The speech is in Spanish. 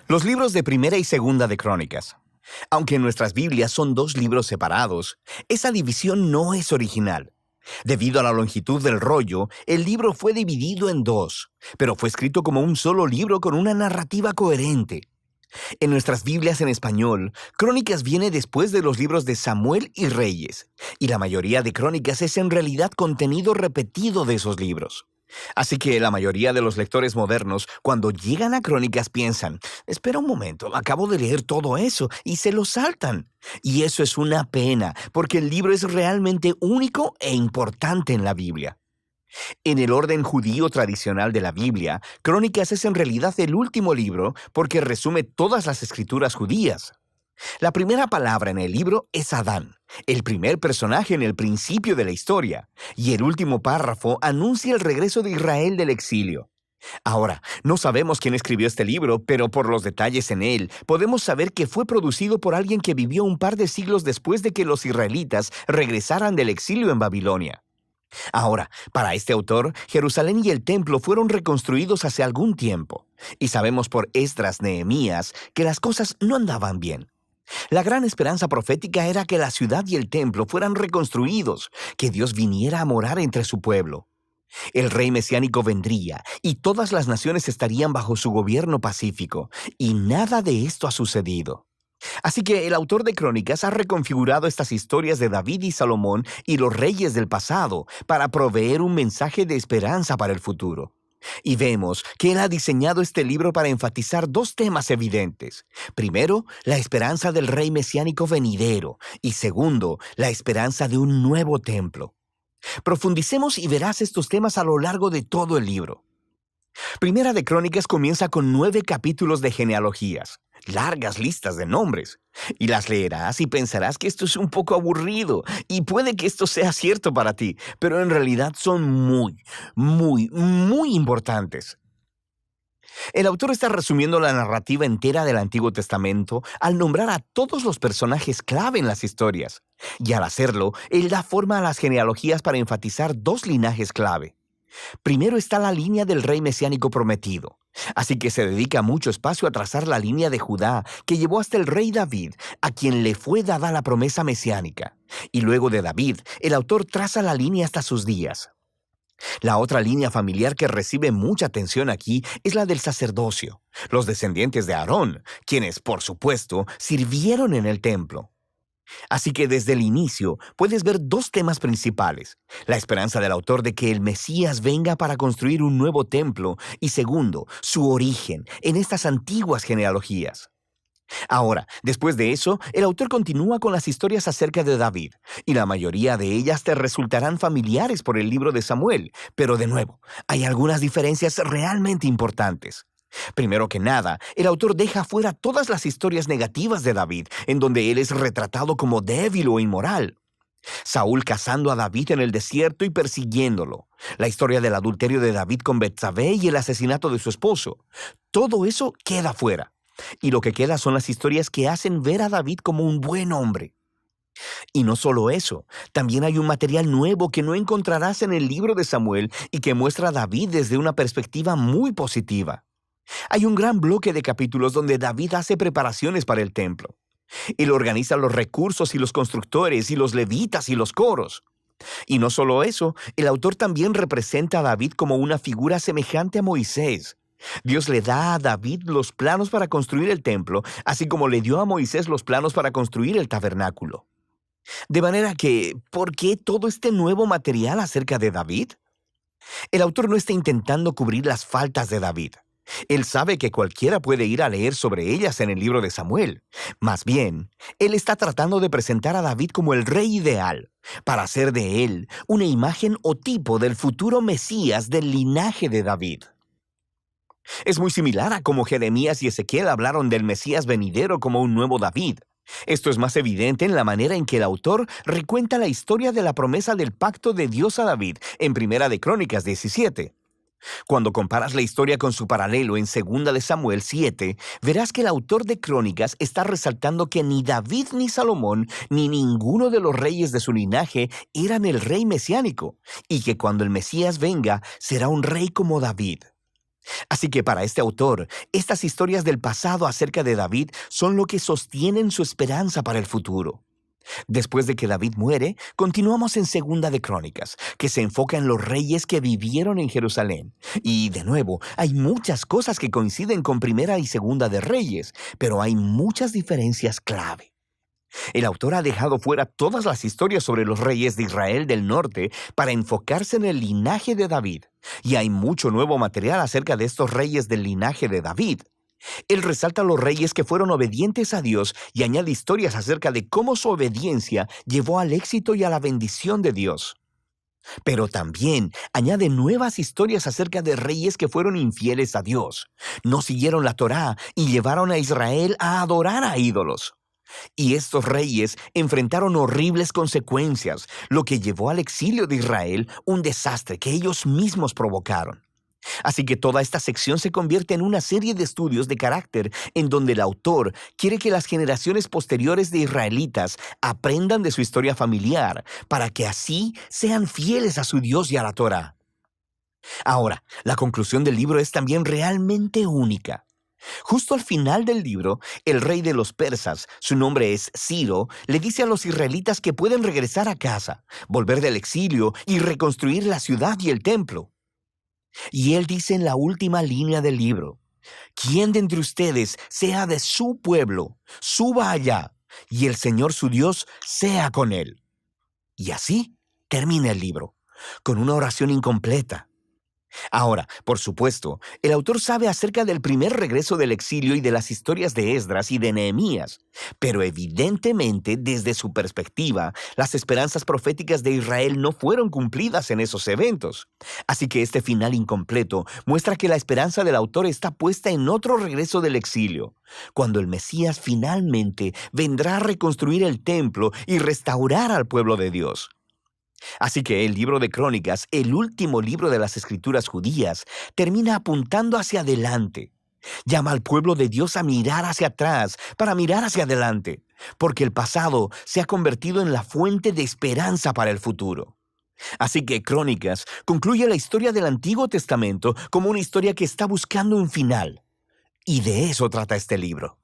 Los libros de Primera y Segunda de Crónicas. Aunque en nuestras Biblias son dos libros separados, esa división no es original. Debido a la longitud del rollo, el libro fue dividido en dos, pero fue escrito como un solo libro con una narrativa coherente. En nuestras Biblias en español, Crónicas viene después de los libros de Samuel y Reyes, y la mayoría de Crónicas es en realidad contenido repetido de esos libros. Así que la mayoría de los lectores modernos, cuando llegan a Crónicas, piensan, espera un momento, acabo de leer todo eso, y se lo saltan. Y eso es una pena, porque el libro es realmente único e importante en la Biblia. En el orden judío tradicional de la Biblia, Crónicas es en realidad el último libro porque resume todas las escrituras judías. La primera palabra en el libro es Adán, el primer personaje en el principio de la historia, y el último párrafo anuncia el regreso de Israel del exilio. Ahora, no sabemos quién escribió este libro, pero por los detalles en él, podemos saber que fue producido por alguien que vivió un par de siglos después de que los israelitas regresaran del exilio en Babilonia. Ahora, para este autor, Jerusalén y el templo fueron reconstruidos hace algún tiempo, y sabemos por Esdras, Nehemías, que las cosas no andaban bien. La gran esperanza profética era que la ciudad y el templo fueran reconstruidos, que Dios viniera a morar entre su pueblo. El rey mesiánico vendría, y todas las naciones estarían bajo su gobierno pacífico, y nada de esto ha sucedido. Así que el autor de Crónicas ha reconfigurado estas historias de David y Salomón y los reyes del pasado para proveer un mensaje de esperanza para el futuro. Y vemos que él ha diseñado este libro para enfatizar dos temas evidentes. Primero, la esperanza del rey mesiánico venidero, y segundo, la esperanza de un nuevo templo. Profundicemos y verás estos temas a lo largo de todo el libro. Primera de Crónicas comienza con 9 capítulos de genealogías, largas listas de nombres, y las leerás y pensarás que esto es un poco aburrido, y puede que esto sea cierto para ti, pero en realidad son muy importantes. El autor está resumiendo la narrativa entera del Antiguo Testamento al nombrar a todos los personajes clave en las historias, y al hacerlo, él da forma a las genealogías para enfatizar dos linajes clave. Primero está la línea del rey mesiánico prometido, así que se dedica mucho espacio a trazar la línea de Judá que llevó hasta el rey David, a quien le fue dada la promesa mesiánica. Y luego de David, el autor traza la línea hasta sus días. La otra línea familiar que recibe mucha atención aquí es la del sacerdocio, los descendientes de Aarón, quienes, por supuesto, sirvieron en el templo. Así que desde el inicio puedes ver dos temas principales: la esperanza del autor de que el Mesías venga para construir un nuevo templo y segundo, su origen en estas antiguas genealogías. Ahora, después de eso, el autor continúa con las historias acerca de David, y la mayoría de ellas te resultarán familiares por el libro de Samuel, pero de nuevo, hay algunas diferencias realmente importantes. Primero que nada, el autor deja fuera todas las historias negativas de David, en donde él es retratado como débil o inmoral. Saúl cazando a David en el desierto y persiguiéndolo. La historia del adulterio de David con Betsabé y el asesinato de su esposo. Todo eso queda fuera. Y lo que queda son las historias que hacen ver a David como un buen hombre. Y no solo eso, también hay un material nuevo que no encontrarás en el libro de Samuel y que muestra a David desde una perspectiva muy positiva. Hay un gran bloque de capítulos donde David hace preparaciones para el templo. Él organiza los recursos y los constructores y los levitas y los coros. Y no solo eso, el autor también representa a David como una figura semejante a Moisés. Dios le da a David los planos para construir el templo, así como le dio a Moisés los planos para construir el tabernáculo. De manera que, ¿por qué todo este nuevo material acerca de David? El autor no está intentando cubrir las faltas de David. Él sabe que cualquiera puede ir a leer sobre ellas en el libro de Samuel. Más bien, él está tratando de presentar a David como el rey ideal, para hacer de él una imagen o tipo del futuro Mesías del linaje de David. Es muy similar a cómo Jeremías y Ezequiel hablaron del Mesías venidero como un nuevo David. Esto es más evidente en la manera en que el autor recuenta la historia de la promesa del pacto de Dios a David en Primera de Crónicas 17. Cuando comparas la historia con su paralelo en 2 de Samuel 7, verás que el autor de Crónicas está resaltando que ni David ni Salomón ni ninguno de los reyes de su linaje eran el rey mesiánico, y que cuando el Mesías venga será un rey como David. Así que para este autor, estas historias del pasado acerca de David son lo que sostienen su esperanza para el futuro. Después de que David muere, continuamos en Segunda de Crónicas, que se enfoca en los reyes que vivieron en Jerusalén. Y de nuevo, hay muchas cosas que coinciden con Primera y Segunda de Reyes, pero hay muchas diferencias clave. El autor ha dejado fuera todas las historias sobre los reyes de Israel del norte para enfocarse en el linaje de David. Y hay mucho nuevo material acerca de estos reyes del linaje de David. Él resalta a los reyes que fueron obedientes a Dios y añade historias acerca de cómo su obediencia llevó al éxito y a la bendición de Dios. Pero también añade nuevas historias acerca de reyes que fueron infieles a Dios, no siguieron la Torá y llevaron a Israel a adorar a ídolos. Y estos reyes enfrentaron horribles consecuencias, lo que llevó al exilio de Israel, un desastre que ellos mismos provocaron. Así que toda esta sección se convierte en una serie de estudios de carácter en donde el autor quiere que las generaciones posteriores de israelitas aprendan de su historia familiar para que así sean fieles a su Dios y a la Torá. Ahora, la conclusión del libro es también realmente única. Justo al final del libro, el rey de los persas, su nombre es Ciro, le dice a los israelitas que pueden regresar a casa, volver del exilio y reconstruir la ciudad y el templo. Y él dice en la última línea del libro: «¿Quién de entre ustedes sea de su pueblo, suba allá, y el Señor su Dios sea con él». Y así termina el libro, con una oración incompleta. Ahora, por supuesto, el autor sabe acerca del primer regreso del exilio y de las historias de Esdras y de Nehemías, pero evidentemente, desde su perspectiva, las esperanzas proféticas de Israel no fueron cumplidas en esos eventos. Así que este final incompleto muestra que la esperanza del autor está puesta en otro regreso del exilio, cuando el Mesías finalmente vendrá a reconstruir el templo y restaurar al pueblo de Dios. Así que el libro de Crónicas, el último libro de las escrituras judías, termina apuntando hacia adelante. Llama al pueblo de Dios a mirar hacia atrás para mirar hacia adelante, porque el pasado se ha convertido en la fuente de esperanza para el futuro. Así que Crónicas concluye la historia del Antiguo Testamento como una historia que está buscando un final. Y de eso trata este libro.